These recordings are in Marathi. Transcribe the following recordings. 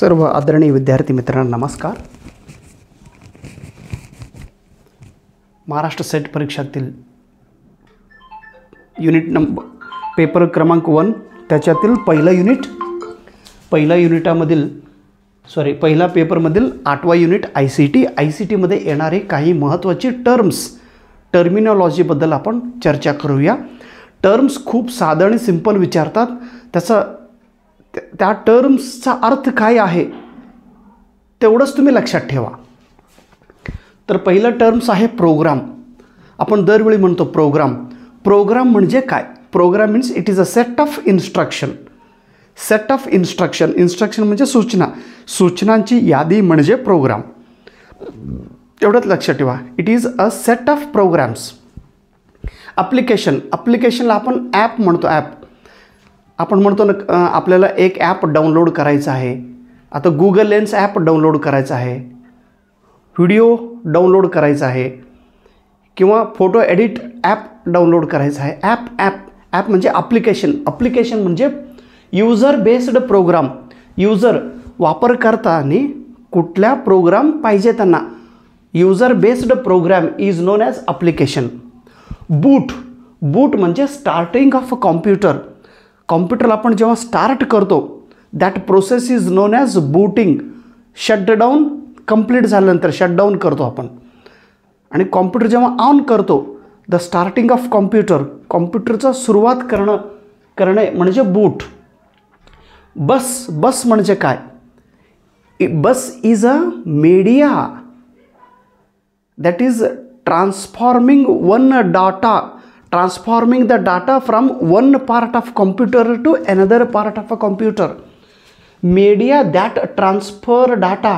सर्व आदरणीय विद्यार्थी मित्रांनो नमस्कार. महाराष्ट्र सेट परीक्षातील युनिट नंबर पेपर क्रमांक 1 त्याच्यातील पहिला पेपरमधील 8वा युनिट ICT मध्ये येणारे काही महत्त्वाचे टर्मिनॉलॉजीबद्दल आपण चर्चा करूया. टर्म्स खूप साधं आणि सिंपल विचारतात. त्या टर्म्सचा अर्थ काय आहे तेवढंच तुम्ही लक्षात ठेवा. तर पहिला टर्म्स आहे प्रोग्राम. आपण दरवेळी म्हणतो प्रोग्राम म्हणजे काय? Program means it is a set of instruction. Instruction म्हणजे सूचनांची यादी म्हणजे प्रोग्राम. एवढंच लक्षात ठेवा. It is a set of programs. ॲप्लिकेशनला आपण ॲप म्हणतो. आपण म्हणतो ना आपल्याला एक ॲप डाउनलोड करायचं आहे. आता गूगल लेन्स ॲप डाउनलोड करायचं आहे, व्हिडिओ डाउनलोड करायचा आहे किंवा फोटो एडिट ॲप डाउनलोड करायचा आहे. ॲप म्हणजे ॲप्लिकेशन म्हणजे यूजर बेस्ड प्रोग्राम. यूजर वापरकर्त्याने कुठल्या प्रोग्राम पाहिजे त्यांना user based program is known as application. Boot म्हणजे स्टार्टिंग ऑफ अ कॉम्प्युटरला आपण जेव्हा स्टार्ट करतो that process is known as booting. Shutdown complete झाल्यानंतर शटडाऊन करतो आपण. आणि कॉम्प्युटर जेव्हा ऑन करतो द स्टार्टिंग ऑफ कॉम्प्युटरचा सुरुवात करणे म्हणजे बूट. बस म्हणजे काय? Bus is a media that is transforming the data from one part of computer to another part of a computer. Media that transfer data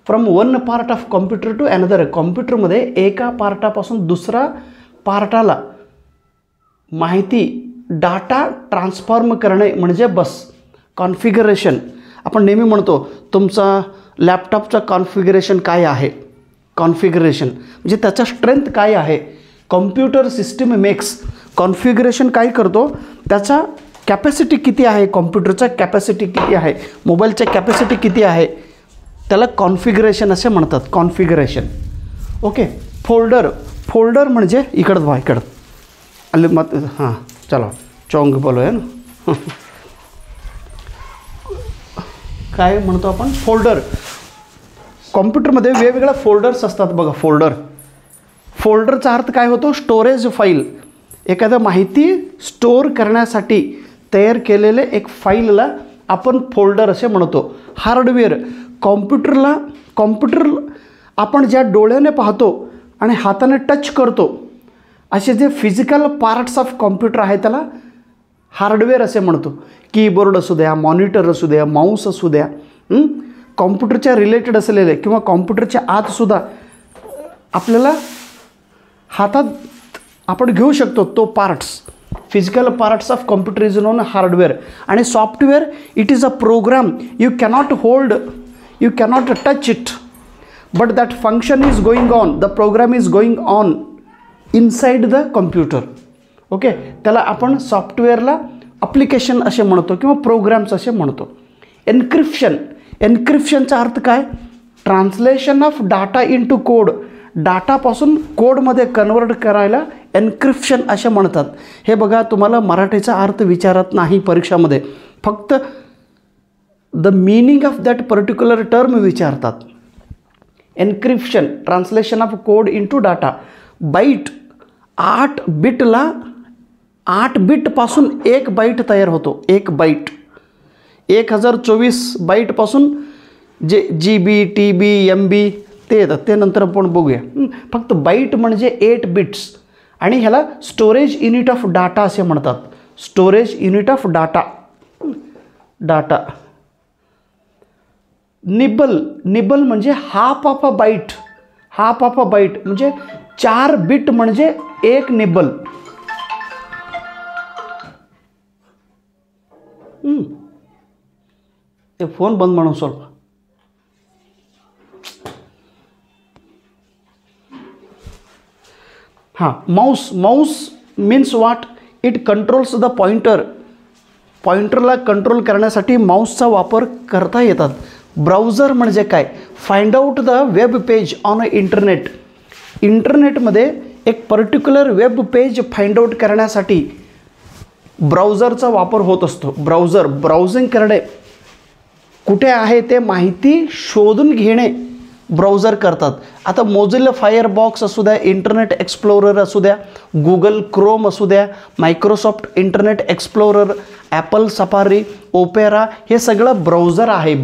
from one part of computer to another. कॉम्प्युटरमध्ये एका पार्टापासून दुसरा पार्टाला माहिती डाटा ट्रान्सफॉर्म करणे म्हणजे बस. कॉन्फिगरेशन आपण नेहमी म्हणतो तुमचा लॅपटॉपचा कॉन्फिगरेशन काय आहे. कॉन्फिगरेशन म्हणजे त्याचा स्ट्रेंथ काय आहे. Computer system makes. कॉन्फिगरेशन काय करतो त्याचा कॅपॅसिटी किती आहे, कॉम्प्युटरचा कॅपॅसिटी किती आहे, मोबाईलचा कॅपॅसिटी किती आहे, त्याला कॉन्फिगरेशन असे म्हणतात. कॉन्फिगरेशन. ओके. फोल्डर म्हणजे इकडं मत हां चला चॉंग बोलूया ना. काय म्हणतो आपण? फोल्डर. कॉम्प्युटरमध्ये वेगवेगळ्या फोल्डर्स असतात बघा. फोल्डरचा अर्थ काय होतो? Storage file. एखाद्या माहिती स्टोअर करण्यासाठी तयार केलेले एक फाईलला आपण फोल्डर असे म्हणतो. हार्डवेअर. कॉम्प्युटर आपण ज्या डोळ्याने पाहतो आणि हाताने टच करतो असे जे फिजिकल पार्ट्स ऑफ कॉम्प्युटर आहे त्याला हार्डवेअर असे म्हणतो. कीबोर्ड असू द्या, मॉनिटर असू द्या, माऊस असू द्या, कॉम्प्युटरच्या रिलेटेड असलेले किंवा कॉम्प्युटरच्या आतसुद्धा आपल्याला हातात आपण घेऊ शकतो तो parts. Physical parts of computer is known hardware. आणि software it is a program. You cannot touch it but that function is going on. The program is going on inside the computer. Okay. त्याला आपण सॉफ्टवेअरला ॲप्लिकेशन असे म्हणतो किंवा प्रोग्राम्स असे म्हणतो. एन्क्रिप्शनचा अर्थ काय? Translation of data into code. डाटापासून कोडमध्ये कन्वर्ट करायला एन्क्रिप्शन असे म्हणतात. हे बघा तुम्हाला मराठीचा अर्थ विचारत नाही परीक्षामध्ये, फक्त the meaning of that particular term विचारतात. Encryption translation of code into data. Byte 8 बीटपासून 1 बाईट तयार होतो. 1 बाईट 1024 बाईटपासून जे GB TB MB ते येतात, ते नंतर आपण बघूया. फक्त बाईट म्हणजे 8 बिट्स. आणि ह्याला स्टोरेज युनिट ऑफ डाटा असे म्हणतात. Storage unit of data. Nibble म्हणजे हाफ ऑफ अ बाईट म्हणजे 4 बिट म्हणजे 1 निबल. ते फोन बंद म्हणून सोडवा. हां. Mouse means what? It controls the पॉइंटरला कंट्रोल करण्यासाठी माऊसचा वापर करता येतात. ब्राउझर म्हणजे काय? Find out the web page on internet. इंटरनेटमध्ये एक particular web page find out करण्यासाठी ब्राउझरचा वापर होत असतो. ब्राउझिंग करणे, कुठे आहे ते माहिती शोधून घेणे ब्राउझर करतात. आता मोझिल्ला फायरबॉक्स असू द्या, इंटरनेट एक्सप्लोरर असू द्या, गुगल क्रोम असू द्या, Microsoft internet explorer, Apple safari, opera, हे सगळं ब्राउझर आहे.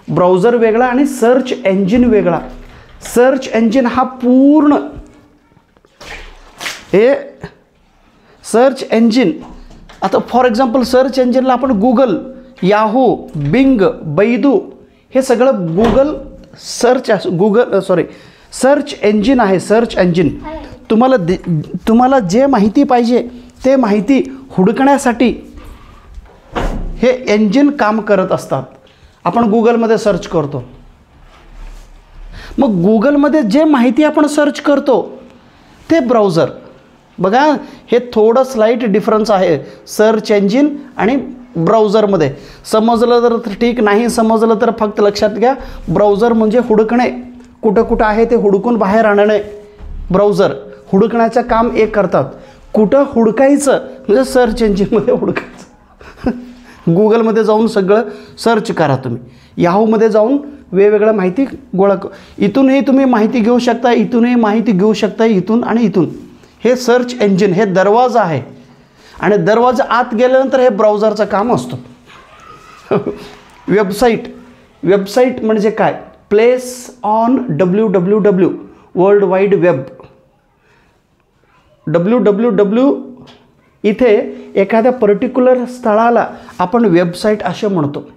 ब्राउझर वेगळा आणि सर्च इंजिन वेगळा. सर्च इंजिन हा पूर्ण हे सर्च इंजिन. आता फॉर एक्झाम्पल सर्च इंजिनला आपण गुगल, याहू, बिंग, बैदू हे सगळं सर्च इंजिन आहे. सर्च इंजिन तुम्हाला जे माहिती पाहिजे ते माहिती हुडकण्यासाठी हे इंजिन काम करत असतात. आपण गुगलमध्ये सर्च करतो, मग गुगलमध्ये जे माहिती आपण सर्च करतो ते ब्राउझर. बघा, हे थोडं स्लाइट डिफरन्स आहे सर्च इंजिन आणि ब्राउझरमध्ये. समजलं तर ठीक, नाही समजलं तर फक्त लक्षात घ्या, ब्राउझर म्हणजे हुडकणे, कुठं कुठं आहे ते हुडकून बाहेर आणणे. ब्राउझर हुडकण्याचं काम एक करतात. कुठं हुडकायचं म्हणजे सर्च इंजिनमध्ये हुडकायचं. गुगलमध्ये जाऊन सगळं सर्च करा तुम्ही, याहूमध्ये जाऊन वेगवेगळ्या माहिती गोळा इथूनही तुम्ही माहिती घेऊ शकता, इथूनही माहिती घेऊ शकता, इथून आणि इथून. हे सर्च इंजिन, हे दरवाजा आहे आणि दरवाजा आत गेल्यानंतर हे ब्राउझरचं काम असतं. वेबसाईट म्हणजे काय? Place on www, world wide web. www इथे एखाद्या पर्टिक्युलर स्थळाला आपण वेबसाईट असे म्हणतो.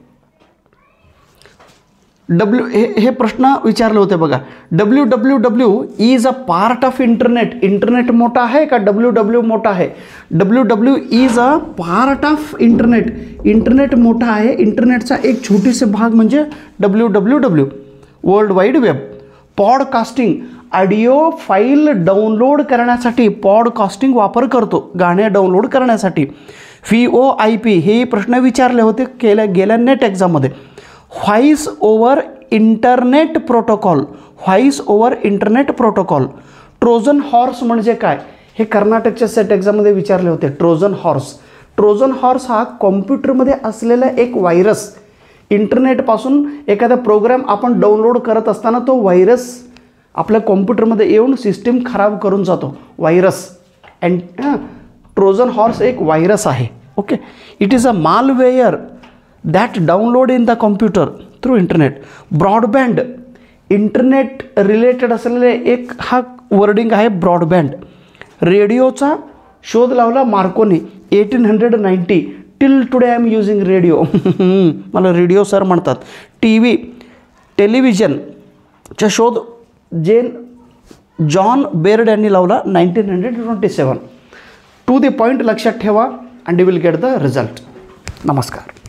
हे प्रश्न विचारले होते बघा. www is a part of internet. Internet मोठा आहे का www मोठा आहे? www is a part of internet. Internet मोठा आहे, इंटरनेटचा एक छोटीसे भाग म्हणजे www, world wide web. Podcasting, audio file download करण्यासाठी पॉडकास्टिंग वापर करतो, गाणे डाउनलोड करण्यासाठी. VoIP हे प्रश्न विचारले होते गेल्या नेट एक्झाममध्ये. Voice over internet protocol. Trojan horse म्हणजे काय? हे कर्नाटकच्या सेट एक्झाममध्ये विचारले होते. ट्रोजन हॉर्स हा कॉम्प्युटरमध्ये असलेला एक व्हायरस. इंटरनेटपासून एखादा प्रोग्राम आपण डाउनलोड करत असताना तो व्हायरस आपल्या कॉम्प्युटरमध्ये येऊन सिस्टीम खराब करून जातो. व्हायरस. ट्रोजन हॉर्स एक व्हायरस आहे. Okay. It is a malware that download in the computer through internet. Broadband, internet related असलेले एक हा वर्डिंग आहे ब्रॉडबँड. रेडिओचा शोध लावला Marconi 1890. Till today I am using radio. मला रेडिओ सर म्हणतात. टेलिव्हिजनचा शोध जॉन बेर्ड यांनी लावला 1927. टू द पॉईंट लक्षात ठेवा and you will get the result. नमस्कार.